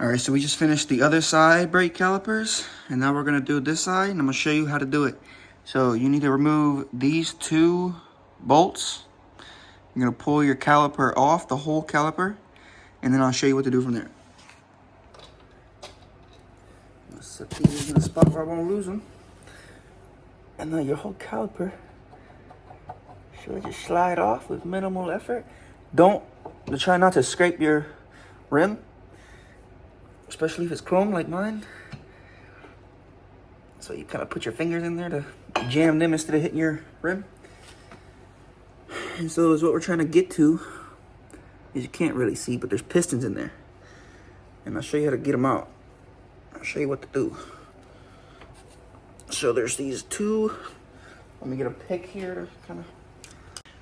All right, so we just finished the other side brake calipers, and now we're gonna do this side, and I'm gonna show you how to do it. So you need to remove these two bolts. You're gonna pull your caliper off, the whole caliper, and then I'll show you what to do from there. Let's set these in a spot where I won't lose them. And then your whole caliper should just slide off with minimal effort. Try not to scrape your rim, especially if it's chrome like mine. So you kind of put your fingers in there to jam them instead of hitting your rim. And so is what we're trying to get to, is you can't really see, but there's pistons in there. And I'll show you how to get them out. I'll show you what to do. So there's these two. Let me get a pick here to kind of.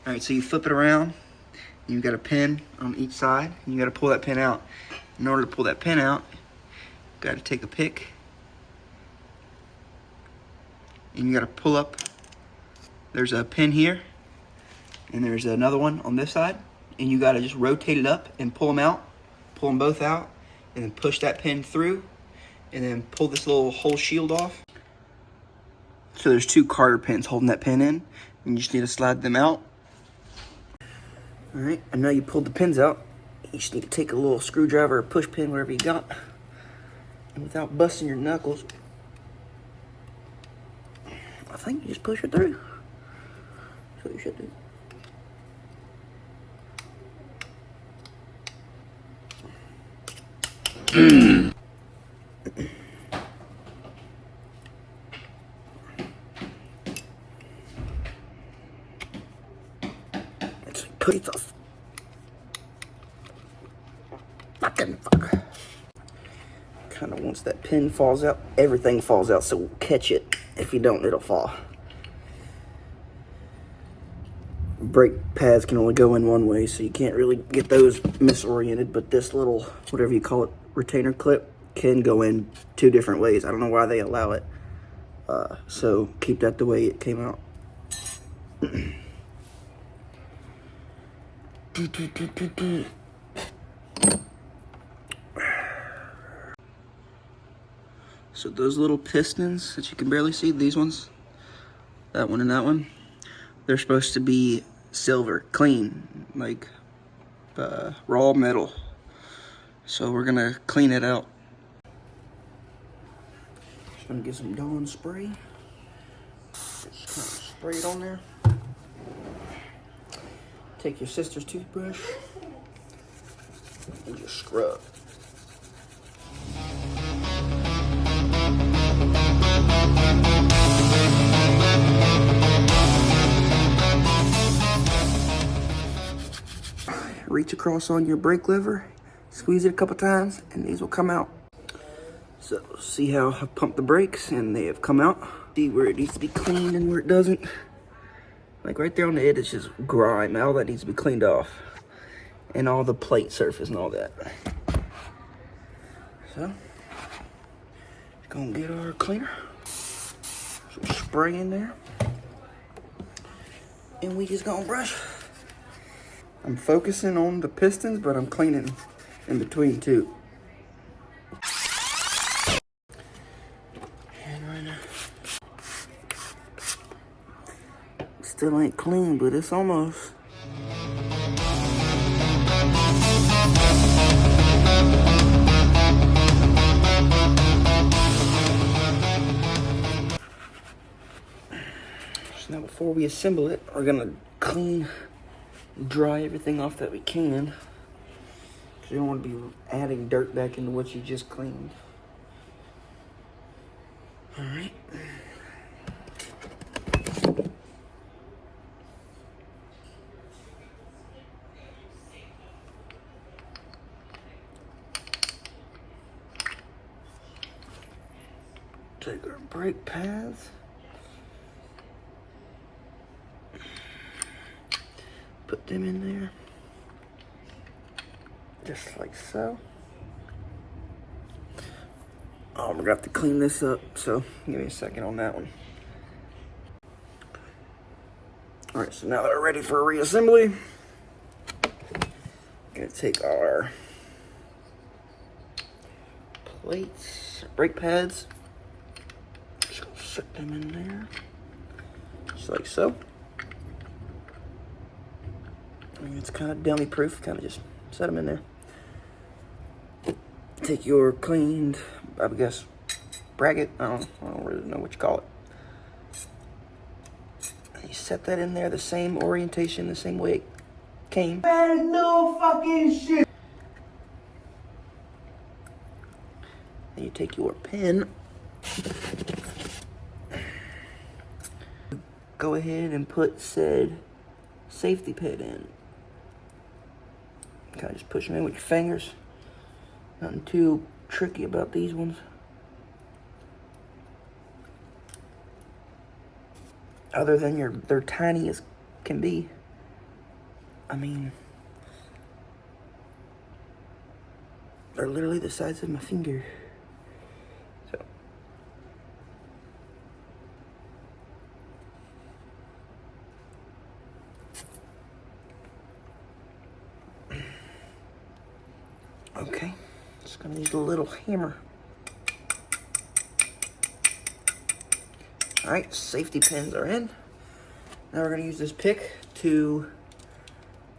All right, so you flip it around. You got a pin on each side, and you got to pull that pin out. In order to pull that pin out, you got to take a pick, and you got to pull up. There's a pin here, and there's another one on this side, and you got to just rotate it up and pull them out, pull them both out, and then push that pin through, and then pull this little whole shield off. So there's two Carter pins holding that pin in, and you just need to slide them out. All right, and now you pulled the pins out. You just need to take a little screwdriver or push pin, whatever you got, and without busting your knuckles, I think you just push it through. That's what you should do. It's pretty tough. Fucking fuck. Kind of once that pin falls out, everything falls out, so catch it. If you don't, it'll fall. Brake pads can only go in one way, so you can't really get those misoriented, but this little, whatever you call it, retainer clip can go in two different ways. I don't know why they allow it. So keep that the way it came out. So those little pistons that you can barely see, these ones, that one and that one, they're supposed to be silver, clean, like raw metal. So we're gonna clean it out. Just gonna get some Dawn spray. Just kind of spray it on there. Take your sister's toothbrush and just scrub. Reach across on your brake lever, squeeze it a couple times, and these will come out. So see how I pumped the brakes and they have come out. See where it needs to be cleaned and where it doesn't. Like right there on the edge, it's just grime. All that needs to be cleaned off. And all the plate surface and all that. So, gonna get our cleaner. Some spray in there. And we just gonna brush. I'm focusing on the pistons, but I'm cleaning in between too. And right now, still ain't clean, but it's almost. So now before we assemble it, we're gonna dry everything off that we can. Because you don't want to be adding dirt back into what you just cleaned. Alright. Take our brake pads. Put them in there, just like so. Oh, we're gonna have to clean this up, so give me a second on that one. All right, so now that we're ready for reassembly, I'm gonna take our plates, brake pads. Just gonna set them in there, just like so. I mean, it's kind of dummy proof, kind of just set them in there. Take your cleaned, I guess, bracket, I don't really know what you call it. And you set that in there, the same orientation, the same way it came. That is no fucking shit. And you take your pin, go ahead and put said safety pin in. Kind of just push them in with your fingers. Nothing too tricky about these ones. Other than they're tiny as can be. I mean, they're literally the size of my finger. So. Okay. Just gonna use a little hammer. All right, safety pins are in. Now we're gonna use this pick to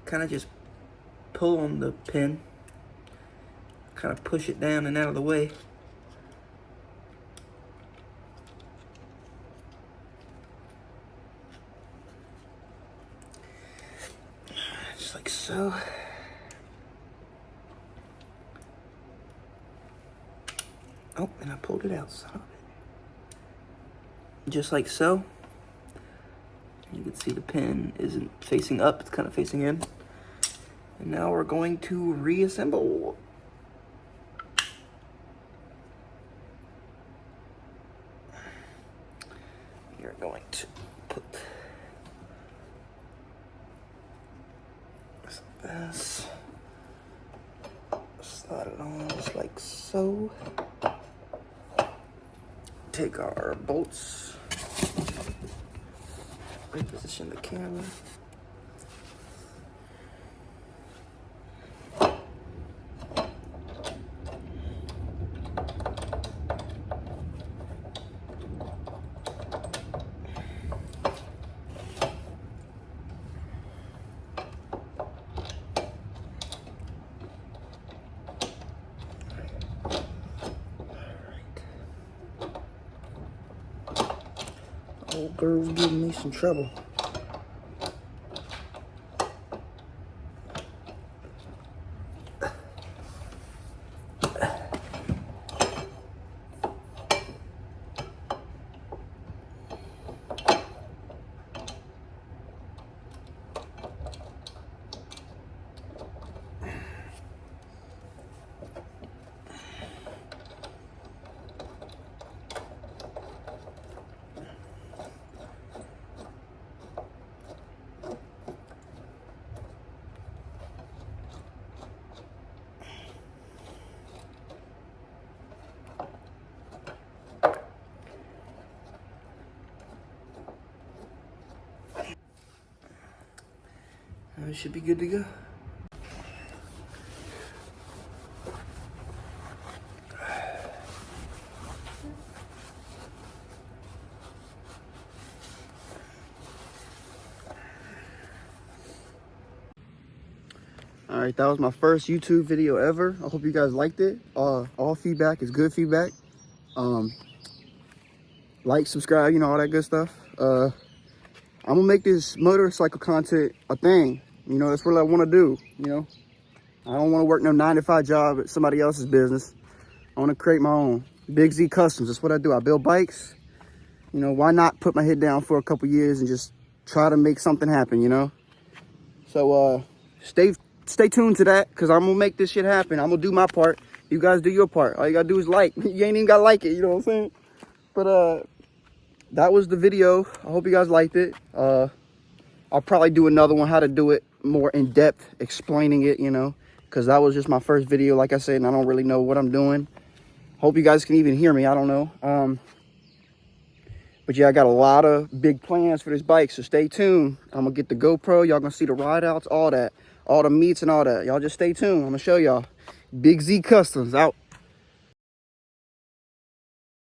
kind of just pull on the pin, kind of push it down and out of the way. Just like so. Oh, and I pulled it out, son of it. Just like so. You can see the pin isn't facing up, it's kind of facing in. And now we're going to reassemble. You're going to put this, slide it on just like so. Take our bolts, reposition the camera. Old girl's giving me some trouble. It should be good to go. All right, that was my first YouTube video ever. I hope you guys liked it. All feedback is good feedback. Like, subscribe, you know, all that good stuff. I'm gonna make this motorcycle content a thing. You know, that's what I want to do. You know, I don't want to work no 9-to-5 job at somebody else's business. I want to create my own. Big Z Customs, that's what I do. I build bikes. You know, why not put my head down for a couple years and just try to make something happen, you know? So stay tuned to that, because I'm gonna make this shit happen. I'm gonna do my part. You guys do your part. All you gotta do is like. You ain't even gotta like it, you know what I'm saying? But that was the video. I hope you guys liked it. I'll probably do another one, how to do it more in depth, explaining it, you know, because that was just my first video, like I said, and I don't really know what I'm doing. Hope you guys can even hear me. I don't know. But yeah, I got a lot of big plans for this bike, so stay tuned. I'm gonna get the GoPro. Y'all gonna see the ride outs, all that, all the meets and all that. Y'all just stay tuned. I'm gonna show y'all. Big Z Customs out.